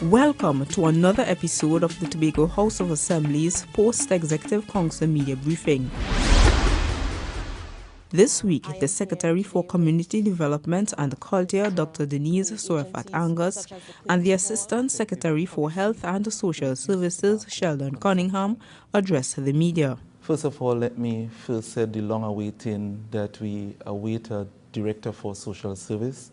Welcome to another episode of the Tobago House of Assembly's Post-Executive Council Media Briefing. This week, the Secretary for Community Development and Culture, Dr. Denise Soefat Angus, and the Assistant Secretary for Health and Social Services, Sheldon Cunningham, addressed the media. First of all, let me first say the long awaiting that we await a Director for Social Service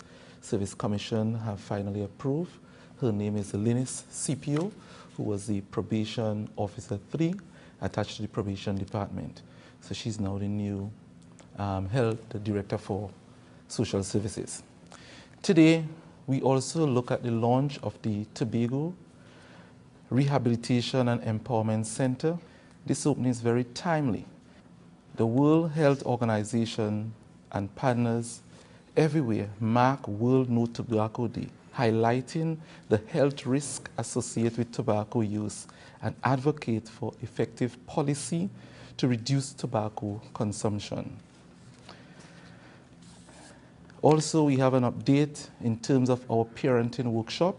Commission have finally approved. Her name is Linus CPO, who was the Probation Officer 3 attached to the Probation Department. So she's now the new the Director for Social Services. Today, we also look at the launch of the Tobago Rehabilitation and Empowerment Center. This opening is very timely. The World Health Organization and partners everywhere mark World No Tobacco Day, highlighting the health risk associated with tobacco use and advocate for effective policy to reduce tobacco consumption. Also, we have an update in terms of our parenting workshop.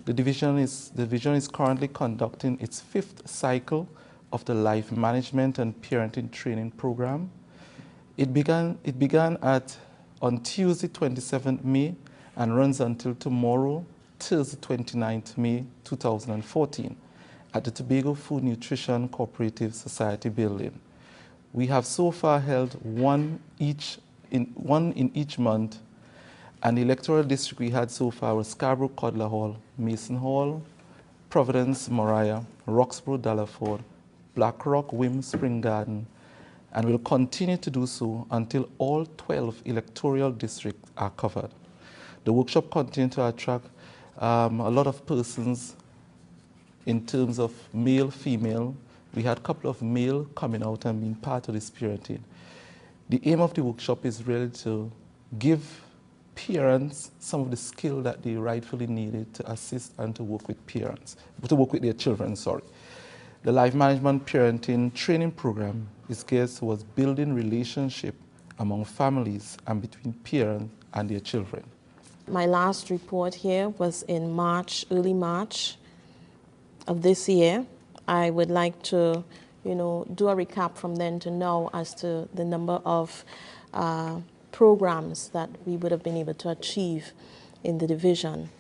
The division is currently conducting its 5th cycle of the Life Management and Parenting Training Program. It began on Tuesday, 27th May, and runs until tomorrow, Thursday, 29th May 2014, at the Tobago Food Nutrition Cooperative Society building. We have so far held one in each month, and the electoral district we had so far was Scarborough, Codler Hall, Mason Hall, Providence, Moriah, Roxborough, Dallaford, Blackrock, Wim, Spring Garden, and will continue to do so until all 12 electoral districts are covered. The workshop continued to attract a lot of persons in terms of male, female. We had a couple of male coming out and being part of this parenting. The aim of the workshop is really to give parents some of the skill that they rightfully needed to assist and to work with their children. The Life Management Parenting Training Program is geared towards building relationship among families and between parents and their children. My last report here was in March, early March of this year. I would like to, do a recap from then to now as to the number of programs that we would have been able to achieve in the division.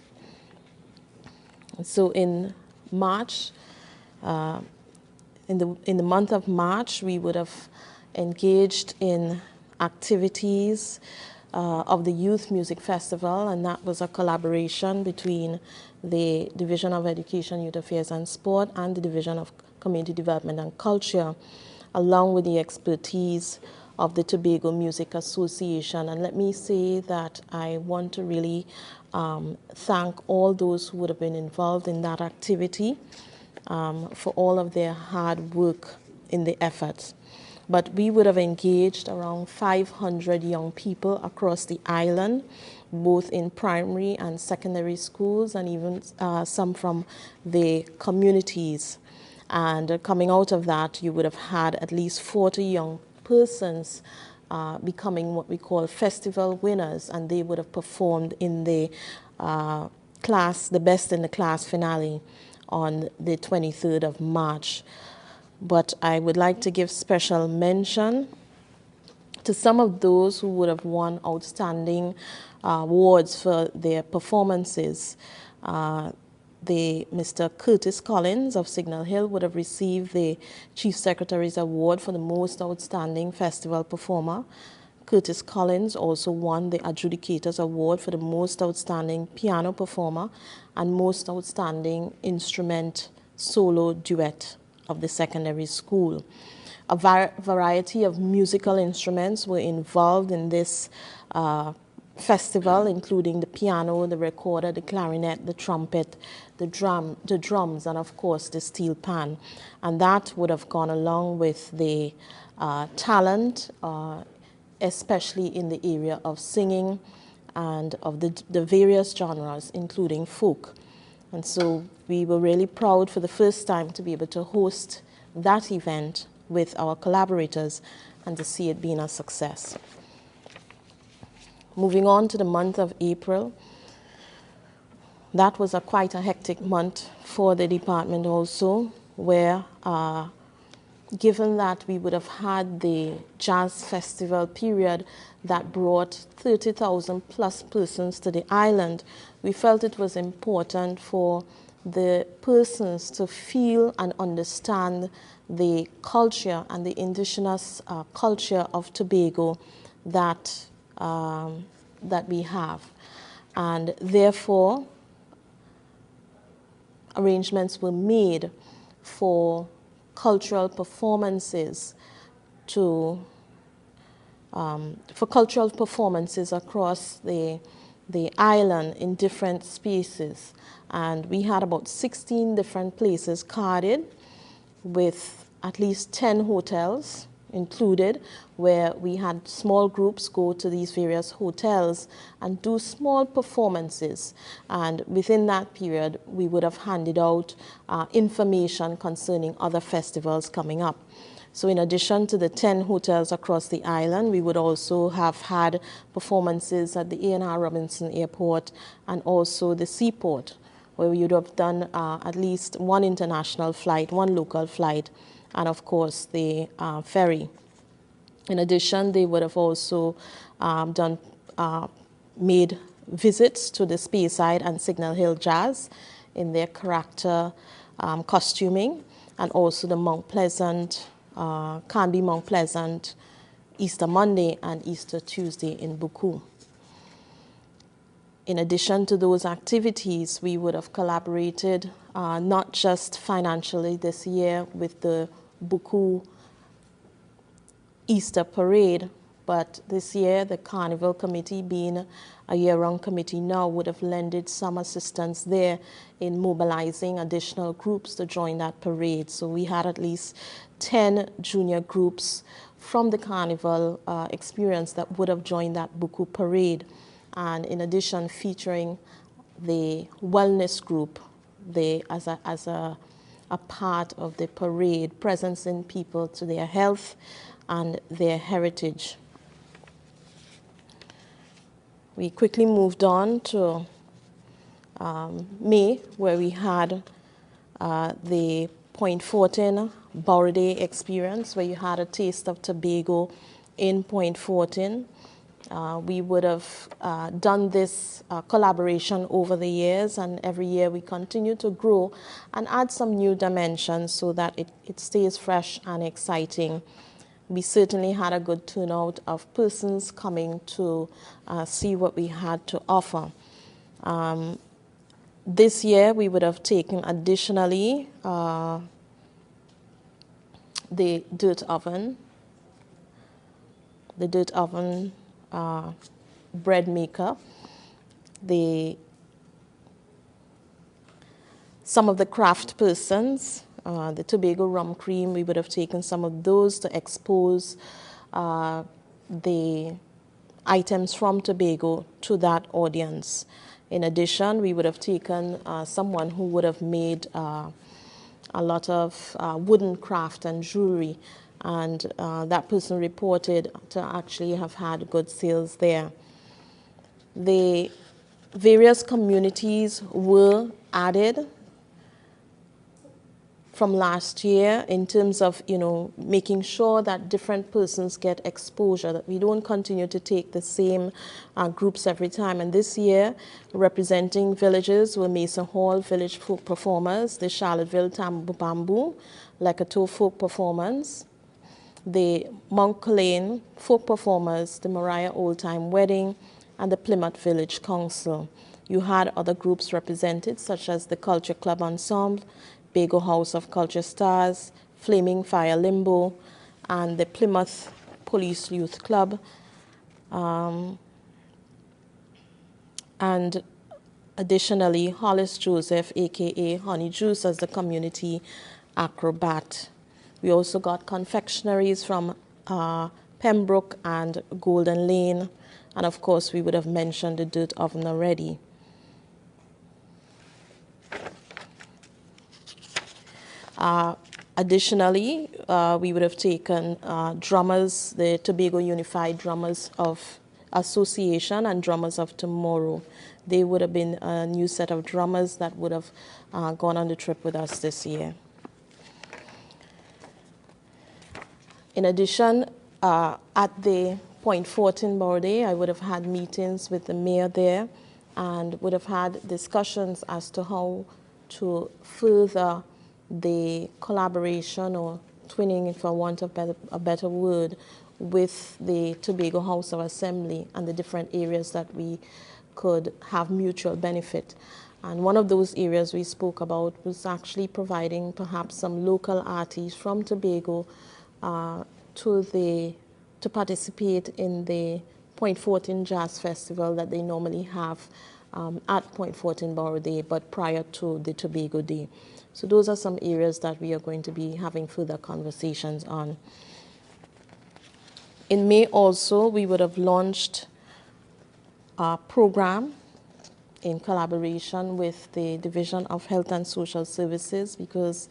So in March, in the month of March, we would have engaged in activities of the Youth Music Festival, and that was a collaboration between the Division of Education, Youth Affairs and Sport and the Division of Community Development and Culture, along with the expertise of the Tobago Music Association. And let me say that I want to really thank all those who would have been involved in that activity for all of their hard work in the efforts. But we would have engaged around 500 young people across the island, both in primary and secondary schools, and even some from the communities. And coming out of that, you would have had at least 40 young persons becoming what we call festival winners, and they would have performed in the the Best in the Class finale on the 23rd of March. But I would like to give special mention to some of those who would have won outstanding awards for their performances. Mr. Curtis Collins of Signal Hill would have received the Chief Secretary's Award for the Most Outstanding Festival Performer. Curtis Collins also won the Adjudicators Award for the Most Outstanding Piano Performer and Most Outstanding Instrument Solo Duet of the secondary school. A variety of musical instruments were involved in this festival, including the piano, the recorder, the clarinet, the trumpet, the drums, and of course the steel pan. And that would have gone along with the talent, especially in the area of singing and of the various genres, including folk. And so we were really proud for the first time to be able to host that event with our collaborators and to see it being a success. Moving on to the month of April, That was quite a hectic month for the department also, where given that we would have had the jazz festival period that brought 30,000 plus persons to the island, we felt it was important for the persons to feel and understand the culture and the indigenous culture of Tobago that, that we have. And therefore, arrangements were made for cultural performances across the island in different spaces. And we had about 16 different places carded with at least 10 hotels included, where we had small groups go to these various hotels and do small performances. And within that period, we would have handed out information concerning other festivals coming up. So in addition to the 10 hotels across the island, we would also have had performances at the A&R Robinson Airport and also the seaport, where we would have done at least one international flight, one local flight, and of course the ferry. In addition, they would have also made visits to the Speyside and Signal Hill Jazz in their character costuming, and also the Mount Pleasant, Canby Mount Pleasant, Easter Monday and Easter Tuesday in Buku. In addition to those activities, we would have collaborated not just financially this year with the Buku Easter Parade, but this year the Carnival Committee, being a year-round committee now, would have lended some assistance there in mobilizing additional groups to join that parade. So we had at least 10 junior groups from the Carnival experience that would have joined that Buku Parade. And in addition, featuring the wellness group as a part of the parade, presencing people to their health and their heritage. We quickly moved on to May, where we had the Point Fortin Bower Day experience, where you had a taste of Tobago in Point Fortin. We would have done this collaboration over the years, and every year we continue to grow and add some new dimensions so that it stays fresh and exciting. We certainly had a good turnout of persons coming to see what we had to offer. This year we would have taken additionally the dirt oven bread maker, some of the craft persons, the Tobago rum cream. We would have taken some of those to expose the items from Tobago to that audience. In addition, we would have taken someone who would have made a lot of wooden craft and jewelry, and that person reported to actually have had good sales there. The various communities were added from last year in terms of, making sure that different persons get exposure, that we don't continue to take the same groups every time. And this year, representing villages were Mason Hall Village Folk Performers, the Charlottesville Tambu Bamboo, Lekato Folk Performance, the Mount Lane Folk Performers, the Mariah Old Time Wedding, and the Plymouth Village Council. You had other groups represented, such as the Culture Club Ensemble, Bago House of Culture Stars, Flaming Fire Limbo, and the Plymouth Police Youth Club. And additionally, Hollis Joseph, a.k.a. Honey Juice, as the community acrobat. We also got confectionaries from Pembroke and Golden Lane. And of course, we would have mentioned the dirt oven already. Additionally, we would have taken drummers, the Tobago Unified Drummers of Association and Drummers of Tomorrow. They would have been a new set of drummers that would have gone on the trip with us this year. In addition, at the Point Fortin Borough Day, I would have had meetings with the mayor there and would have had discussions as to how to further the collaboration or twinning, for want of a better word, with the Tobago House of Assembly and the different areas that we could have mutual benefit. And one of those areas we spoke about was actually providing perhaps some local artists from Tobago to participate in the Point Fortin Jazz Festival that they normally have at Point Fortin Borough Day, but prior to the Tobago Day. So those are some areas that we are going to be having further conversations on. In May also, we would have launched a program in collaboration with the Division of Health and Social Services, because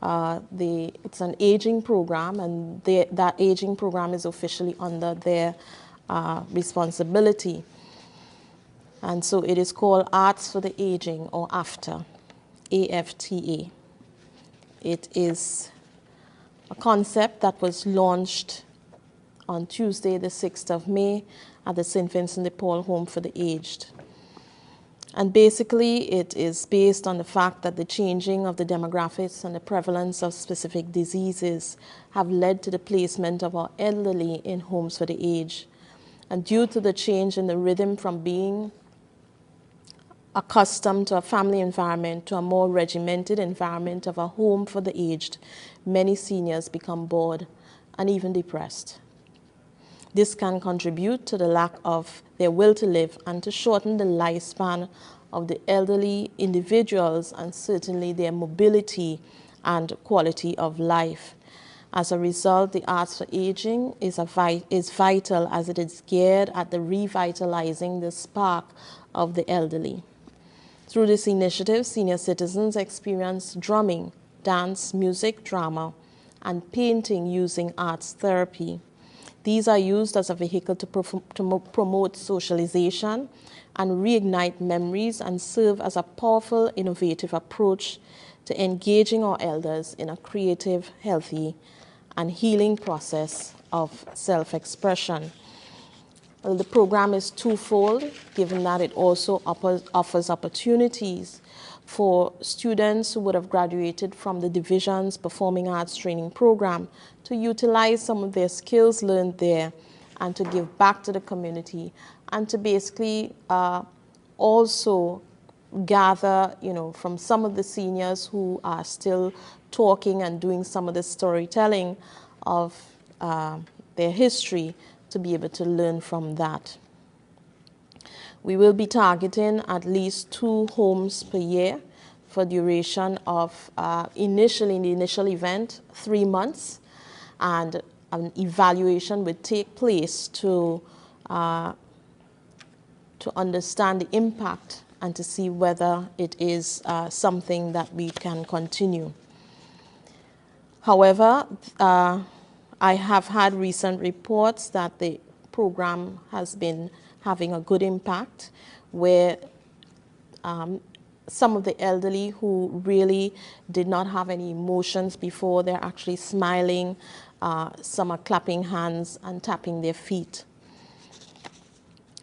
it's an aging program, and that aging program is officially under their responsibility. And so it is called Arts for the Aging, or AFTA, AFTA. It is a concept that was launched on Tuesday, the 6th of May, at the St. Vincent de Paul Home for the Aged. And basically, it is based on the fact that the changing of the demographics and the prevalence of specific diseases have led to the placement of our elderly in homes for the aged. And due to the change in the rhythm from being accustomed to a family environment to a more regimented environment of a home for the aged, many seniors become bored and even depressed. This can contribute to the lack of their will to live and to shorten the lifespan of the elderly individuals, and certainly their mobility and quality of life. As a result, the Arts for Aging is vital, as it is geared at the revitalizing the spark of the elderly. Through this initiative, senior citizens experience drumming, dance, music, drama, and painting using arts therapy. These are used as a vehicle to promote socialization and reignite memories, and serve as a powerful, innovative approach to engaging our elders in a creative, healthy, and healing process of self-expression. Well, the program is twofold, given that it also offers opportunities for students who would have graduated from the Division's Performing Arts Training Program to utilize some of their skills learned there and to give back to the community, and to basically also gather, from some of the seniors who are still talking and doing some of the storytelling of their history, to be able to learn from that. We will be targeting at least 2 homes per year for duration of, in the initial event, 3 months, and an evaluation would take place to understand the impact and to see whether it is something that we can continue. However, I have had recent reports that the program has been having a good impact, where some of the elderly who really did not have any emotions before, they're actually smiling, some are clapping hands and tapping their feet.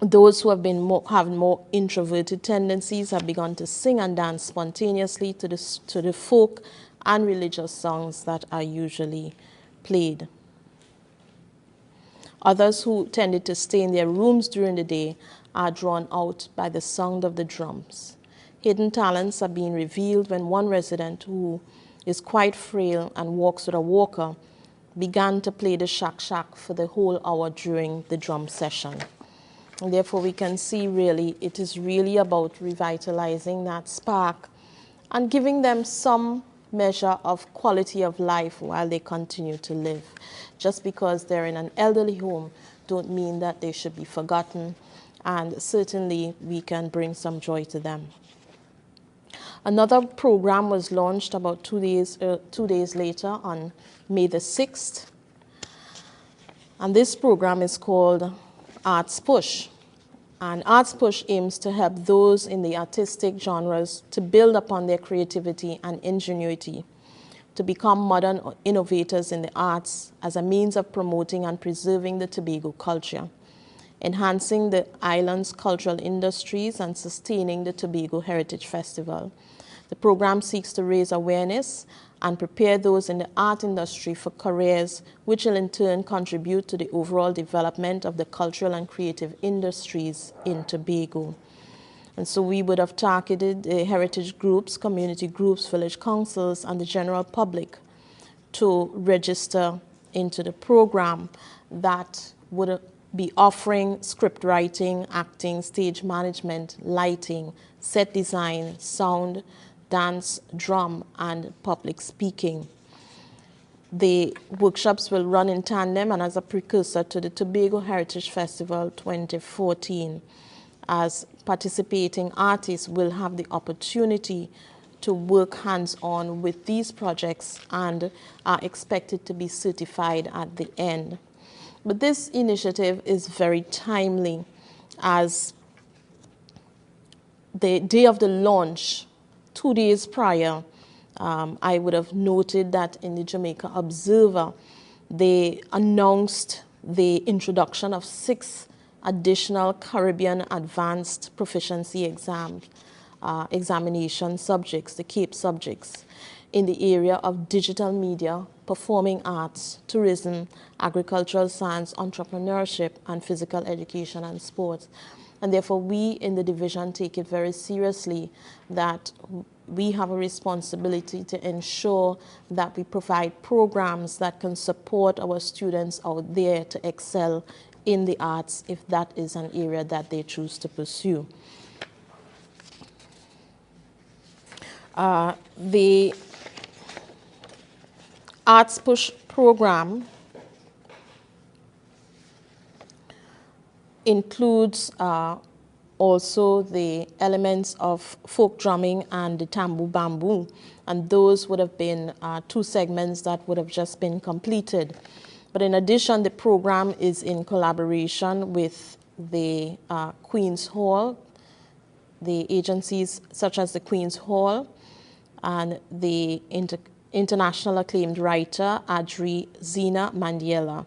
Those who have more introverted tendencies have begun to sing and dance spontaneously to the folk and religious songs that are usually played. Others who tended to stay in their rooms during the day are drawn out by the sound of the drums. Hidden talents are being revealed when one resident, who is quite frail and walks with a walker, began to play the shak shak for the whole hour during the drum session. And therefore, we can see really it is really about revitalizing that spark and giving them some measure of quality of life while they continue to live. Just because they're in an elderly home don't mean that they should be forgotten, and certainly we can bring some joy to them. Another program was launched about 2 days later on May the 6th, and this program is called Arts Push. And Arts Push aims to help those in the artistic genres to build upon their creativity and ingenuity, to become modern innovators in the arts as a means of promoting and preserving the Tobago culture, enhancing the island's cultural industries, and sustaining the Tobago Heritage Festival. The program seeks to raise awareness and prepare those in the art industry for careers which will in turn contribute to the overall development of the cultural and creative industries in Tobago. And so we would have targeted heritage groups, community groups, village councils, and the general public to register into the program that would be offering script writing, acting, stage management, lighting, set design, sound, dance, drum, and public speaking. The workshops will run in tandem and as a precursor to the Tobago Heritage Festival 2014, as participating artists will have the opportunity to work hands-on with these projects and are expected to be certified at the end. But this initiative is very timely, as the day of the launch, 2 days prior, I would have noted that in the Jamaica Observer, they announced the introduction of 6 additional Caribbean Advanced Proficiency examination subjects, the CAPE subjects, in the area of digital media, performing arts, tourism, agricultural science, entrepreneurship, and physical education and sports. And therefore, we in the division take it very seriously that we have a responsibility to ensure that we provide programs that can support our students out there to excel in the arts if that is an area that they choose to pursue. The Arts Push program includes also the elements of folk drumming and the tambu bamboo, and those would have been 2 segments that would have just been completed. But in addition, the program is in collaboration with the Queen's Hall, the agencies such as the Queen's Hall, and the international acclaimed writer Adri Zina Mandiela.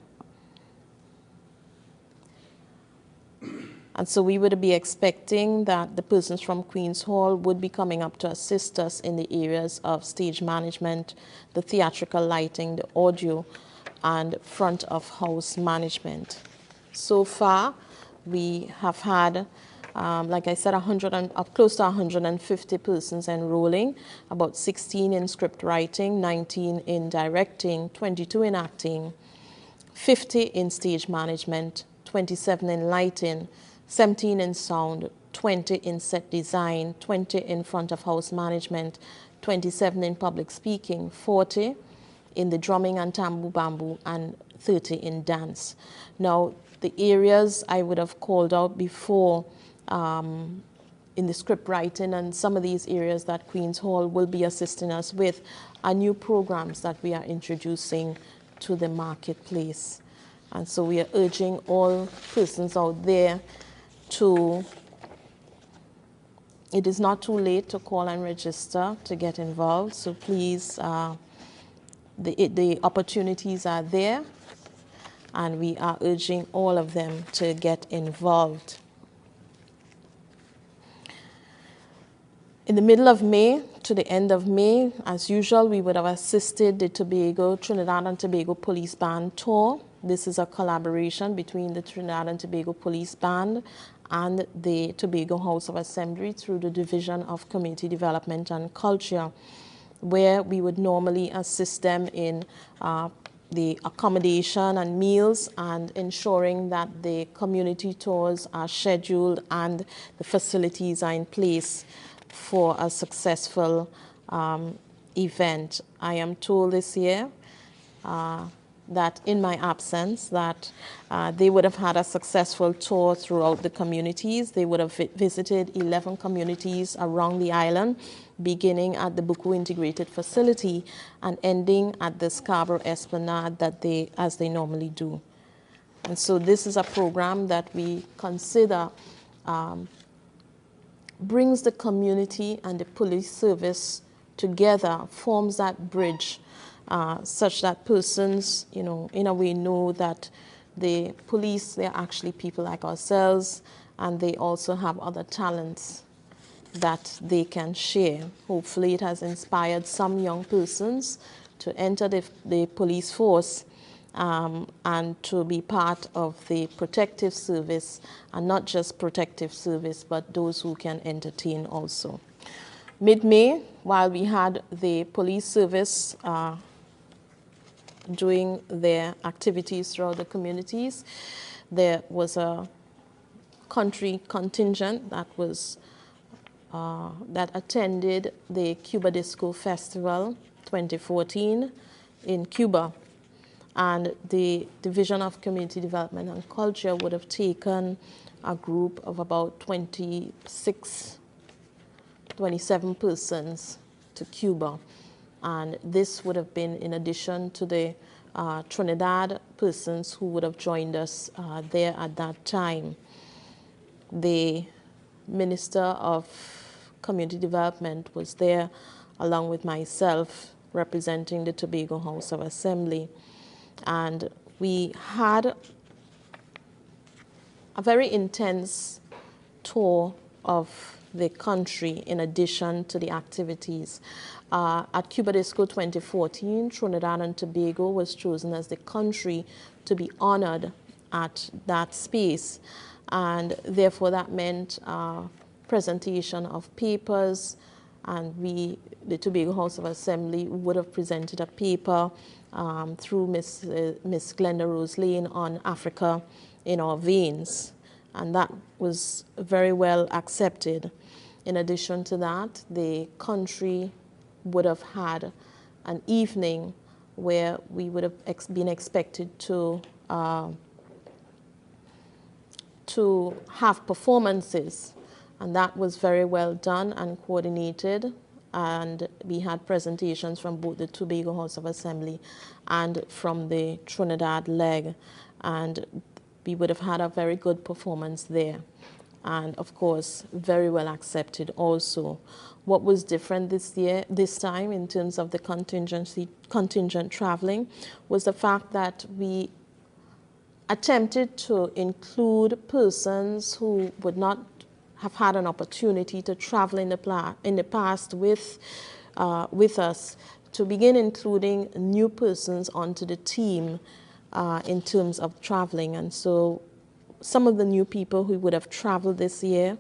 And so we would be expecting that the persons from Queen's Hall would be coming up to assist us in the areas of stage management, the theatrical lighting, the audio, and front of house management. So far, we have had, like I said, close to 150 persons enrolling, about 16 in script writing, 19 in directing, 22 in acting, 50 in stage management, 27 in lighting, 17 in sound, 20 in set design, 20 in front of house management, 27 in public speaking, 40 in the drumming and tambu bamboo, and 30 in dance. Now, the areas I would have called out before in the script writing, and some of these areas that Queen's Hall will be assisting us with, are new programs that we are introducing to the marketplace. And so we are urging all persons out there it is not too late to call and register to get involved. So please, the opportunities are there, and we are urging all of them to get involved. In the middle of May to the end of May, as usual, we would have assisted the Trinidad and Tobago Police Band Tour. This is a collaboration between the Trinidad and Tobago Police Band and the Tobago House of Assembly through the Division of Community Development and Culture, where we would normally assist them in the accommodation and meals, and ensuring that the community tours are scheduled and the facilities are in place for a successful event. I am told this year that in my absence that they would have had a successful tour throughout the communities. They would have visited 11 communities around the island, beginning at the Buku Integrated Facility and ending at the Scarborough Esplanade as they normally do. And so this is a program that we consider brings the community and the police service together, forms that bridge, such that persons, in a way know that the police, they're actually people like ourselves, and they also have other talents that they can share. Hopefully it has inspired some young persons to enter the police force and to be part of the protective service, and not just protective service, but those who can entertain also. Mid-May, while we had the police service doing their activities throughout the communities, there was a country contingent that was that attended the Cuba Disco Festival 2014 in Cuba. And the Division of Community Development and Culture would have taken a group of about 27 persons to Cuba. And this would have been in addition to the Trinidad persons who would have joined us there at that time. The Minister of Community Development was there, along with myself, representing the Tobago House of Assembly. And we had a very intense tour of the country in addition to the activities. At Cuba Disco 2014, Trinidad and Tobago was chosen as the country to be honored at that space. And therefore that meant presentation of papers, and the Tobago House of Assembly would have presented a paper through Miss Glenda Rose Lane on Africa in Our Veins, and that was very well accepted. In addition to that, the country would have had an evening where we would have been expected to have performances, and that was very well done and coordinated. And we had presentations from both the Tobago House of Assembly and from the Trinidad leg, and we would have had a very good performance there, and of course very well accepted also. What was different this time in terms of the contingent traveling was the fact that we attempted to include persons who would not have had an opportunity to travel in the past with us, to begin including new persons onto the team in terms of traveling. And so some of the new people who would have traveled this year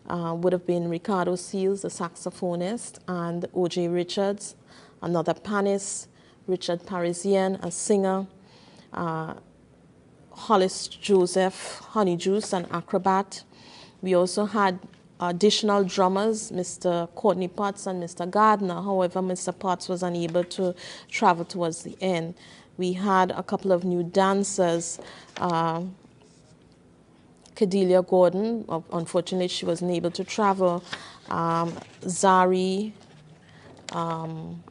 would have been Ricardo Seals, the saxophonist, and O.J. Richards, another panist, Richard Parisian, a singer, Hollis Joseph, Honey Juice, an acrobat. We also had additional drummers, Mr. Courtney Potts and Mr. Gardner. However, Mr. Potts was unable to travel towards the end. We had a couple of new dancers, Cadelia Gordon, unfortunately she wasn't able to travel, Zari, and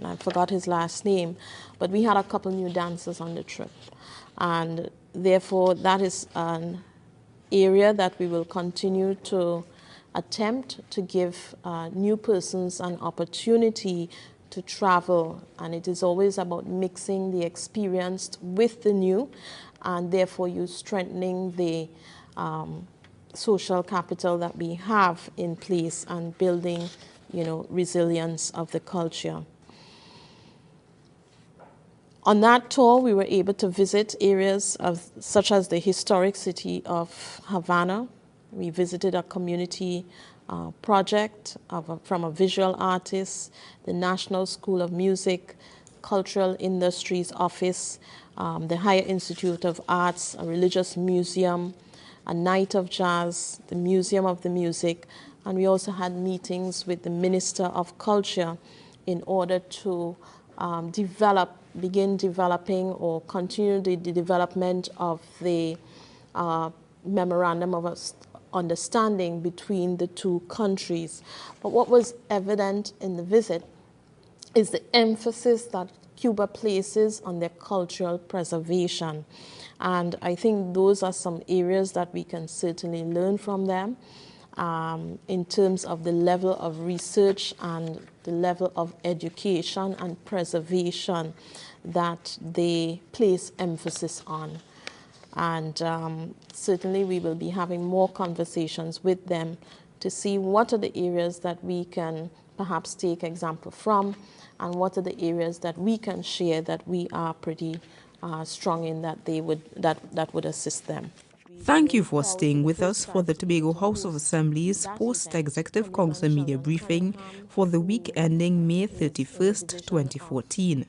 I forgot his last name, but we had a couple new dancers on the trip. And therefore that is an area that we will continue to attempt to give new persons an opportunity to travel, and it is always about mixing the experienced with the new, and therefore you strengthening the social capital that we have in place and building, resilience of the culture. On that tour, we were able to visit areas such as the historic city of Havana. We visited a community project from a visual artist, the National School of Music, Cultural Industries Office, the Higher Institute of Arts, a religious museum, a night of jazz, the Museum of the Music, and we also had meetings with the Minister of Culture in order to begin developing or continue the development of the memorandum of understanding between the two countries. But what was evident in the visit is the emphasis that Cuba places on their cultural preservation. And I think those are some areas that we can certainly learn from them in terms of the level of research and the level of education and preservation that they place emphasis on. And certainly we will be having more conversations with them to see what are the areas that we can perhaps take example from, and what are the areas that we can share that we are pretty strong in that that would assist them. Thank you for staying with us for the Tobago House of Assembly's Post-Executive Council Media Briefing for the week ending May 31st, 2014.